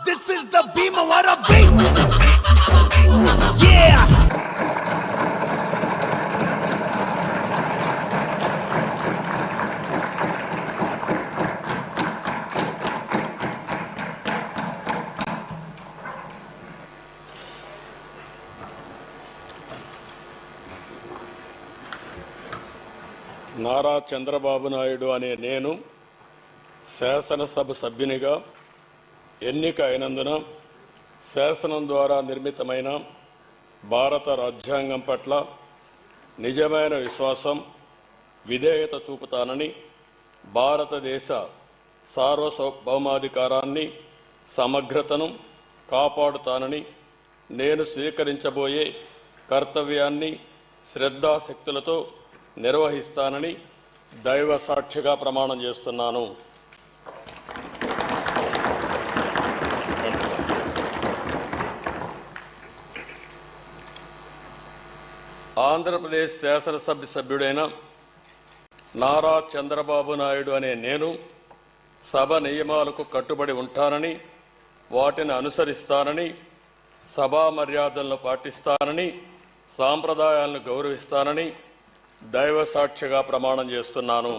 This is the Bhimavara beat. Yeah. Nara Chandrababu Naidu అనే నేను శాసనసభ సభ్యునిగా ఎన్నిక అయినందున శాసనం ద్వారా నిర్మితమైన భారత రాజ్యాంగం పట్ల నిజమైన విశ్వాసం, విధేయత చూపుతానని, భారతదేశ సార్వభౌమాధికారాన్ని, సమగ్రతను కాపాడుతానని, నేను స్వీకరించబోయే కర్తవ్యాన్ని శ్రద్ధాశక్తులతో నిర్వహిస్తానని దైవ సాక్షిగా ప్రమాణం చేస్తున్నాను. ఆంధ్రప్రదేశ్ శాసనసభ సభ్యుడైన నారా చంద్రబాబు నాయుడు అనే నేను సభ నియమాలకు కట్టుబడి ఉంటానని, వాటిని అనుసరిస్తానని, సభా మర్యాదలను పాటిస్తానని, సాంప్రదాయాలను గౌరవిస్తానని దైవ సాక్షిగా ప్రమాణం చేస్తున్నాను.